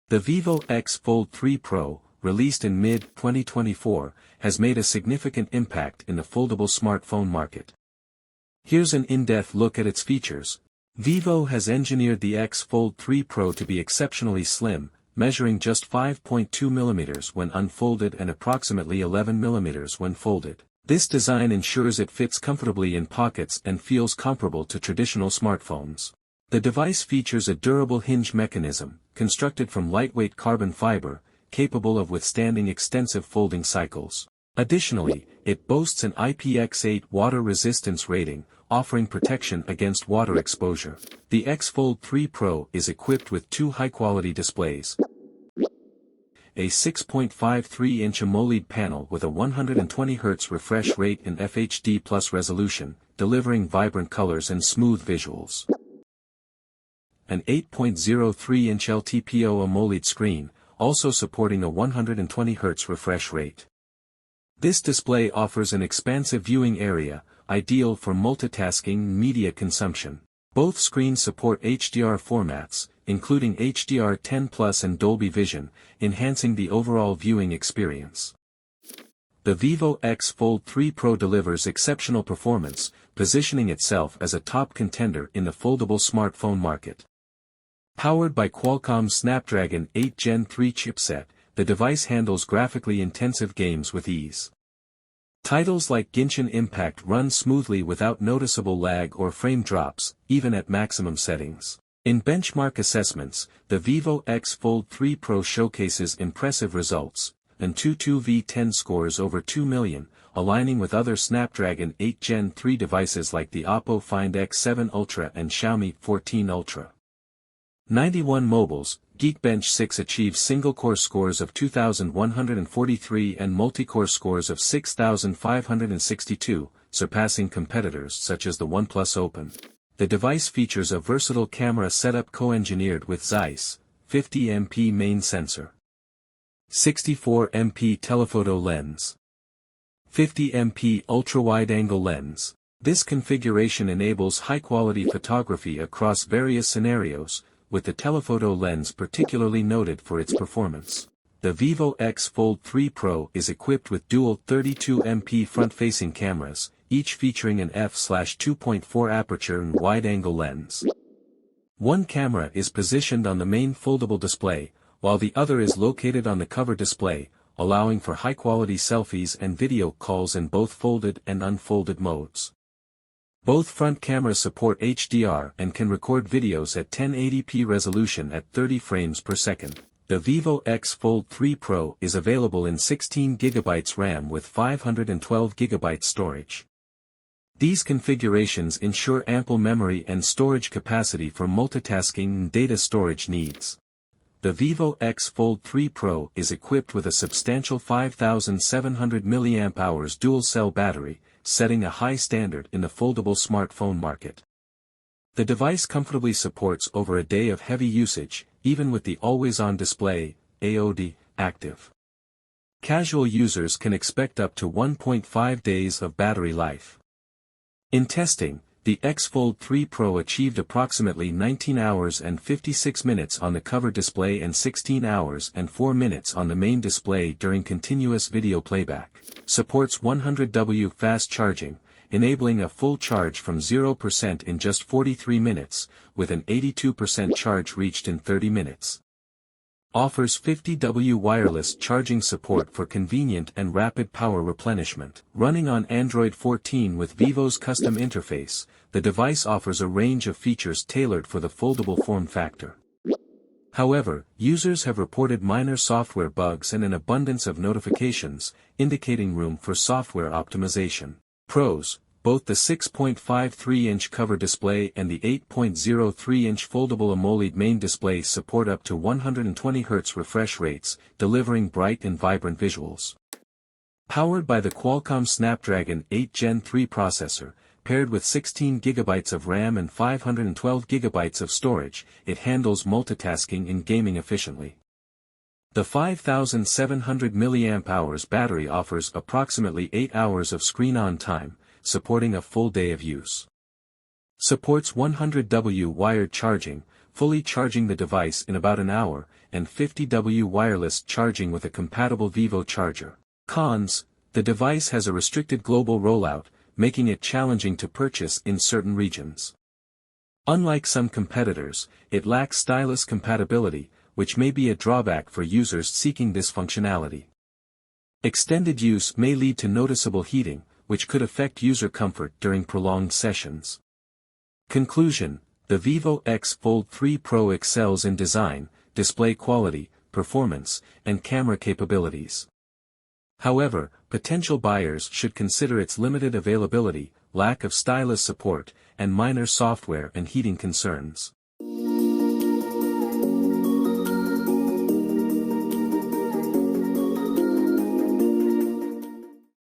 The Vivo X Fold 3 Pro, released in mid-2024, has made a significant impact in the foldable smartphone market. Here's an in-depth look at its features. Vivo has engineered the X Fold 3 Pro to be exceptionally slim, measuring just 5.2 mm when unfolded and approximately 11 mm when folded. This design ensures it fits comfortably in pockets and feels comparable to traditional smartphones. The device features a durable hinge mechanism, constructed from lightweight carbon fiber, capable of withstanding extensive folding cycles. Additionally, it boasts an IPX8 water resistance rating, offering protection against water exposure. The X Fold 3 Pro is equipped with two high-quality displays. A 6.53-inch AMOLED panel with a 120Hz refresh rate and FHD+ resolution, delivering vibrant colors and smooth visuals. An 8.03-inch LTPO AMOLED screen, also supporting a 120Hz refresh rate. This display offers an expansive viewing area, ideal for multitasking and media consumption. Both screens support HDR formats, including HDR10+ and Dolby Vision, enhancing the overall viewing experience. The Vivo X Fold 3 Pro delivers exceptional performance, positioning itself as a top contender in the foldable smartphone market. Powered by Qualcomm's Snapdragon 8 Gen 3 chipset, the device handles graphically intensive games with ease. Titles like Genshin Impact run smoothly without noticeable lag or frame drops, even at maximum settings. In benchmark assessments, the Vivo X Fold 3 Pro showcases impressive results, and V10 scores over 2 million, aligning with other Snapdragon 8 Gen 3 devices like the Oppo Find X7 Ultra and Xiaomi 14 Ultra. 91 mobiles, Geekbench 6 achieves single-core scores of 2,143 and multi-core scores of 6,562, surpassing competitors such as the OnePlus Open. The device features a versatile camera setup co-engineered with Zeiss, 50MP main sensor, 64MP telephoto lens, 50MP ultra-wide-angle lens. This configuration enables high-quality photography across various scenarios, with the telephoto lens particularly noted for its performance. The Vivo X Fold 3 Pro is equipped with dual 32MP front-facing cameras, each featuring an f/2.4 aperture and wide-angle lens. One camera is positioned on the main foldable display, while the other is located on the cover display, allowing for high-quality selfies and video calls in both folded and unfolded modes. Both front cameras support HDR and can record videos at 1080p resolution at 30 frames per second. The Vivo X Fold 3 Pro is available in 16GB RAM with 512GB storage. These configurations ensure ample memory and storage capacity for multitasking and data storage needs. The Vivo X Fold 3 Pro is equipped with a substantial 5,700 mAh dual-cell battery, setting a high standard in the foldable smartphone market. The device comfortably supports over a day of heavy usage, even with the always-on display, AOD, active. Casual users can expect up to 1.5 days of battery life. In testing, the X Fold 3 Pro achieved approximately 19 hours and 56 minutes on the cover display and 16 hours and 4 minutes on the main display during continuous video playback. Supports 100W fast charging, enabling a full charge from 0% in just 43 minutes, with an 82% charge reached in 30 minutes. Offers 50W wireless charging support for convenient and rapid power replenishment. Running on Android 14 with Vivo's custom interface, the device offers a range of features tailored for the foldable form factor. However, users have reported minor software bugs and an abundance of notifications, indicating room for software optimization. Pros: both the 6.53-inch cover display and the 8.03-inch foldable AMOLED main display support up to 120Hz refresh rates, delivering bright and vibrant visuals. Powered by the Qualcomm Snapdragon 8 Gen 3 processor, paired with 16GB of RAM and 512GB of storage, it handles multitasking and gaming efficiently. The 5,700 mAh battery offers approximately 8 hours of screen-on time, supporting a full day of use. Supports 100W wired charging, fully charging the device in about an hour, and 50W wireless charging with a compatible Vivo charger. Cons: the device has a restricted global rollout, making it challenging to purchase in certain regions. Unlike some competitors, it lacks stylus compatibility, which may be a drawback for users seeking this functionality. Extended use may lead to noticeable heating, which could affect user comfort during prolonged sessions. Conclusion: the Vivo X Fold 3 Pro excels in design, display quality, performance, and camera capabilities. However, potential buyers should consider its limited availability, lack of stylus support, and minor software and heating concerns.